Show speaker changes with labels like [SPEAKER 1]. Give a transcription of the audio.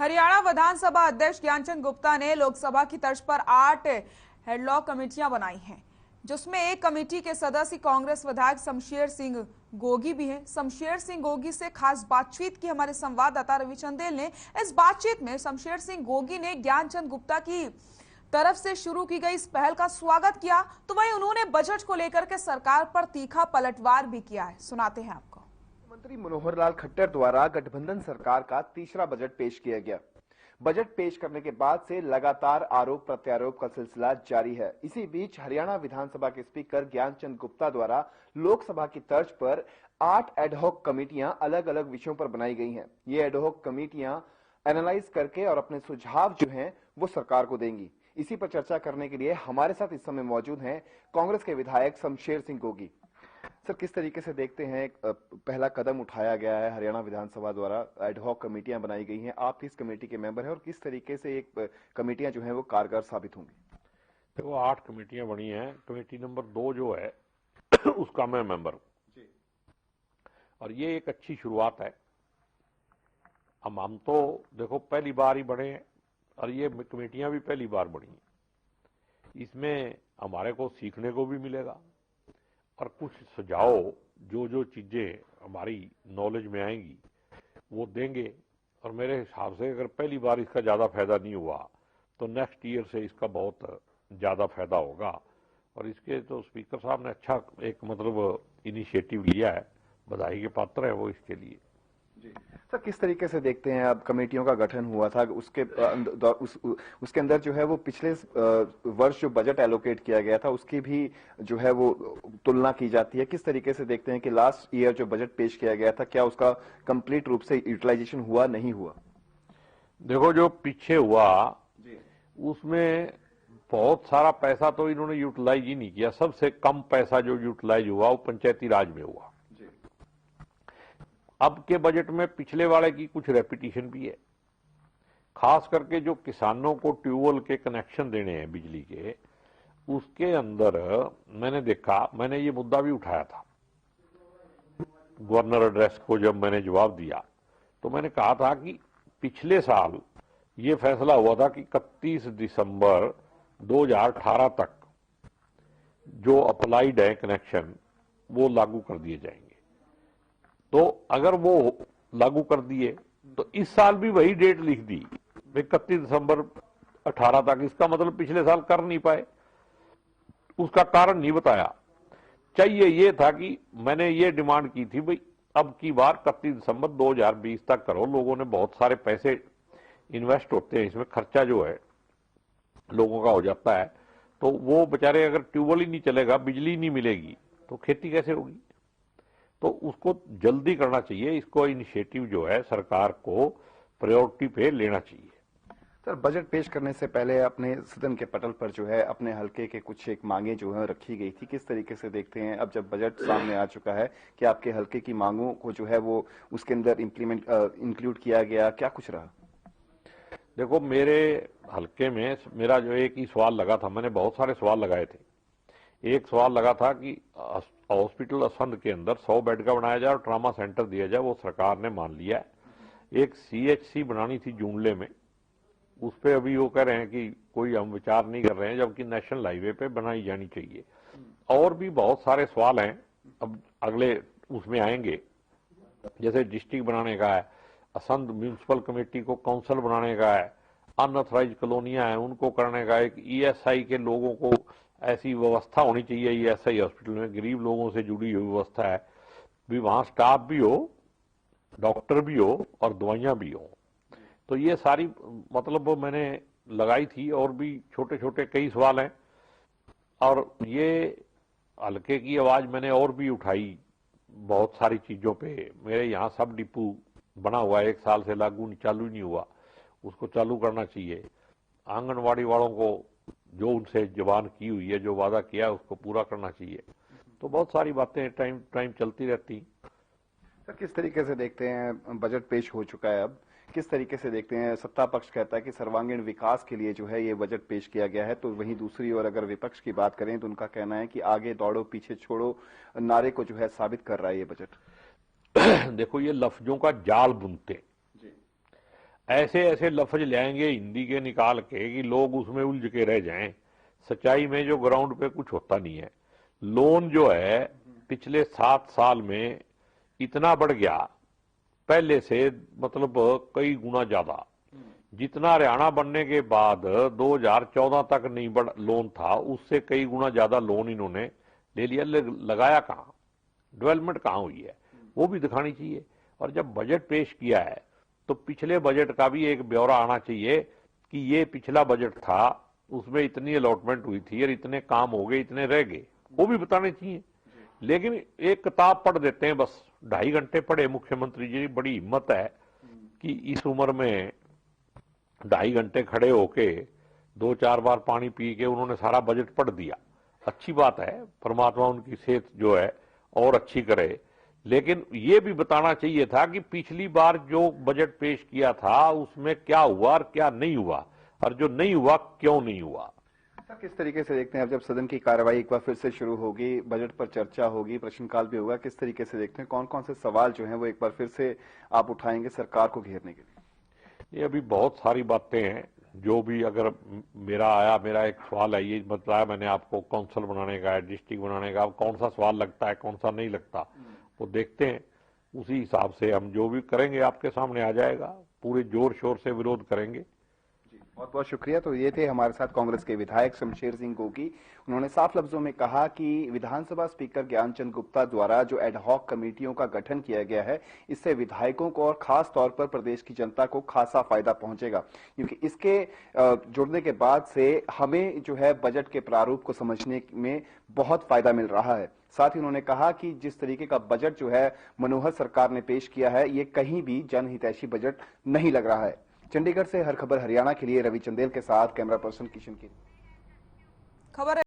[SPEAKER 1] हरियाणा विधानसभा अध्यक्ष ज्ञानचंद गुप्ता ने लोकसभा की तर्ज पर 8 हेडलॉक कमेटियां बनाई हैं, जिसमें एक कमेटी के सदस्य कांग्रेस विधायक शमशेर सिंह गोगी भी हैं। शमशेर सिंह गोगी से खास बातचीत की हमारे संवाददाता रवि चंदेल ने। इस बातचीत में शमशेर सिंह गोगी ने ज्ञानचंद गुप्ता की तरफ से शुरू की गई इस पहल का स्वागत किया, तो वहीं उन्होंने बजट को लेकर के सरकार पर तीखा पलटवार भी किया है। सुनाते हैं आपको।
[SPEAKER 2] मंत्री मनोहर लाल खट्टर द्वारा गठबंधन सरकार का तीसरा बजट पेश किया गया। बजट पेश करने के बाद से लगातार आरोप प्रत्यारोप का सिलसिला जारी है। इसी बीच हरियाणा विधानसभा के स्पीकर ज्ञानचंद गुप्ता द्वारा लोकसभा की तर्ज पर 8 एडहॉक कमेटियां अलग अलग विषयों पर बनाई गई हैं। ये एडहॉक कमेटियां एनालाइज करके और अपने सुझाव जो हैं वो सरकार को देंगी। इसी पर चर्चा करने के लिए हमारे साथ इस समय मौजूद हैं कांग्रेस के विधायक शमशेर सिंह गोगी। सर, किस तरीके से देखते हैं पहला कदम उठाया गया है हरियाणा विधानसभा द्वारा, एडहॉक कमेटियां बनाई गई हैं, आप किस कमेटी के मेंबर हैं और किस तरीके से एक कमेटियां जो हैं वो कारगर साबित होंगी?
[SPEAKER 3] देखो, 8 कमेटियां बनी हैं। कमेटी नंबर 2 जो है उसका मैं मेंबर हूं और ये एक अच्छी शुरुआत है। हम तो देखो पहली बार ही बने हैं और ये कमेटियां भी पहली बार बनी हैं। इसमें हमारे को सीखने को भी मिलेगा और कुछ सुझाव जो चीजें हमारी नॉलेज में आएंगी वो देंगे। और मेरे हिसाब से अगर पहली बार इसका ज्यादा फायदा नहीं हुआ तो नेक्स्ट ईयर से इसका बहुत ज्यादा फायदा होगा। और इसके तो स्पीकर साहब ने अच्छा एक इनिशिएटिव लिया है, बधाई के पात्र है वो इसके लिए।
[SPEAKER 2] जी सर, किस तरीके से देखते हैं अब कमेटियों का गठन हुआ था उसके अंदर जो है वो पिछले वर्ष जो बजट एलोकेट किया गया था उसकी भी जो है वो तुलना की जाती है। किस तरीके से देखते हैं कि लास्ट ईयर जो बजट पेश किया गया था क्या उसका कंप्लीट रूप से यूटिलाइजेशन हुआ, नहीं हुआ?
[SPEAKER 3] देखो, जो पीछे हुआ उसमें बहुत सारा पैसा तो इन्होंने यूटिलाइज ही नहीं किया। सबसे कम पैसा जो यूटिलाइज हुआ वो पंचायती राज में हुआ। अब के बजट में पिछले वाले की कुछ रेपिटेशन भी है। खास करके जो किसानों को ट्यूबवेल के कनेक्शन देने हैं बिजली के, उसके अंदर मैंने देखा, मैंने ये मुद्दा भी उठाया था गवर्नर एड्रेस को। जब मैंने जवाब दिया तो मैंने कहा था कि पिछले साल ये फैसला हुआ था कि 31 दिसंबर 2018 तक जो अप्लाइड है कनेक्शन वो लागू कर दिए जाएंगे। तो अगर वो लागू कर दिए तो इस साल भी वही डेट लिख दी 31 दिसंबर 18 तक। इसका मतलब पिछले साल कर नहीं पाए, उसका कारण नहीं बताया। चाहिए ये था कि मैंने ये डिमांड की थी, भाई अब की बार 31 दिसंबर 2020 तक करो। लोगों ने बहुत सारे पैसे इन्वेस्ट होते हैं इसमें, खर्चा जो है लोगों का हो जाता है, तो वो बेचारे अगर ट्यूबवेल ही नहीं चलेगा, बिजली नहीं मिलेगी तो खेती कैसे होगी? तो उसको जल्दी करना चाहिए। इसको इनिशिएटिव जो है सरकार को प्रायोरिटी पे लेना चाहिए।
[SPEAKER 2] सर, बजट पेश करने से पहले अपने सदन के पटल पर जो है अपने हलके के कुछ एक मांगे जो है रखी गई थी, किस तरीके से देखते हैं अब जब बजट सामने आ चुका है कि आपके हलके की मांगों को जो है वो उसके अंदर इंक्लूड किया गया, क्या कुछ रहा?
[SPEAKER 3] देखो, मेरे हलके में मेरा जो एक ही सवाल लगा था, मैंने बहुत सारे सवाल लगाए थे। एक सवाल लगा था कि हॉस्पिटल असंध के अंदर 100 बेड का बनाया जाए और ट्रामा सेंटर दिया जाए, वो सरकार ने मान लिया है। एक CHC बनानी थी जूनले में, उस पर अभी वो कह रहे हैं कि कोई हम विचार नहीं कर रहे हैं, जबकि नेशनल हाईवे पे बनाई जानी चाहिए। और भी बहुत सारे सवाल हैं, अब अगले उसमें आएंगे। जैसे डिस्ट्रिक्ट बनाने का है, असंध म्यूनिसिपल कमेटी को काउंसिल बनाने का है, अनऑथराइज कॉलोनियां हैं उनको करने का, एक ESI के लोगों को ऐसी व्यवस्था होनी चाहिए। ESI हॉस्पिटल में गरीब लोगों से जुड़ी हुई व्यवस्था है, भी वहां स्टाफ भी हो, डॉक्टर भी हो और दवाइयां भी हो। तो ये सारी मैंने लगाई थी। और भी छोटे छोटे कई सवाल हैं और ये हल्के की आवाज मैंने और भी उठाई बहुत सारी चीजों पे। मेरे यहाँ सब डिपू बना हुआ है, 1 साल से चालू नहीं हुआ, उसको चालू करना चाहिए। आंगनवाड़ी वालों को जो उनसे जबान की हुई है, जो वादा किया है, उसको पूरा करना चाहिए। तो बहुत सारी बातें टाइम चलती रहती।
[SPEAKER 2] सर, किस तरीके से देखते हैं बजट पेश हो चुका है, अब किस तरीके से देखते हैं? सत्ता पक्ष कहता है कि सर्वांगीण विकास के लिए जो है ये बजट पेश किया गया है, तो वहीं दूसरी ओर अगर विपक्ष की बात करें तो उनका कहना है कि आगे दौड़ो पीछे छोड़ो नारे को जो है साबित कर रहा है ये बजट।
[SPEAKER 3] देखो, ये लफ्जों का जाल बुनते, ऐसे ऐसे लफ्ज लाएंगे हिंदी के निकाल के कि लोग उसमें उलझ के रह जाएं। सच्चाई में जो ग्राउंड पे कुछ होता नहीं है। लोन जो है पिछले 7 साल में इतना बढ़ गया पहले से, मतलब कई गुना ज्यादा। जितना हरियाणा बनने के बाद 2014 तक नहीं बढ़ लोन था, उससे कई गुना ज्यादा लोन इन्होंने ले लिया। लगाया कहाँ, डेवलपमेंट कहाँ हुई है, वो भी दिखानी चाहिए। और जब बजट पेश किया है तो पिछले बजट का भी एक ब्यौरा आना चाहिए कि ये पिछला बजट था, उसमें इतनी अलॉटमेंट हुई थी और इतने काम हो गए, इतने रह गए, वो भी बताने चाहिए। लेकिन एक किताब पढ़ देते हैं बस, 2.5 घंटे पढ़े मुख्यमंत्री जी। बड़ी हिम्मत है कि इस उम्र में 2.5 घंटे खड़े होके 2-4 बार पानी पी के उन्होंने सारा बजट पढ़ दिया। अच्छी बात है, परमात्मा उनकी सेहत जो है और अच्छी करे। लेकिन ये भी बताना चाहिए था कि पिछली बार जो बजट पेश किया था उसमें क्या हुआ और क्या नहीं हुआ, और जो नहीं हुआ क्यों नहीं हुआ।
[SPEAKER 2] सर, किस तरीके से देखते हैं अब जब सदन की कार्रवाई एक बार फिर से शुरू होगी, बजट पर चर्चा होगी, प्रश्नकाल भी होगा, किस तरीके से देखते हैं, कौन कौन से सवाल जो हैं वो एक बार फिर से आप उठाएंगे सरकार को घेरने के लिए?
[SPEAKER 3] ये अभी बहुत सारी बातें हैं जो भी, अगर मेरा एक सवाल है, ये बताया मैंने आपको, काउंसिल बनाने का है, डिस्ट्रिक्ट बनाने का, अब कौन सा सवाल लगता है कौन सा नहीं लगता वो देखते हैं। उसी हिसाब से हम जो भी करेंगे आपके सामने आ जाएगा। पूरे जोर शोर से विरोध करेंगे।
[SPEAKER 2] बहुत बहुत शुक्रिया। तो ये थे हमारे साथ कांग्रेस के विधायक शमशेर सिंह गोगी। उन्होंने साफ लफ्जों में कहा कि विधानसभा स्पीकर ज्ञानचंद गुप्ता द्वारा जो एडहॉक कमेटियों का गठन किया गया है, इससे विधायकों को और खास तौर पर प्रदेश की जनता को खासा फायदा पहुंचेगा, क्योंकि इसके जुड़ने के बाद से हमें जो है बजट के प्रारूप को समझने में बहुत फायदा मिल रहा है। साथ ही उन्होंने कहा कि जिस तरीके का बजट जो है मनोहर सरकार ने पेश किया है, ये कहीं भी जनहितैषी बजट नहीं लग रहा है। चंडीगढ़ से हर खबर हरियाणा के लिए रवि चंदेल के साथ कैमरा पर्सन किशन की खबर है।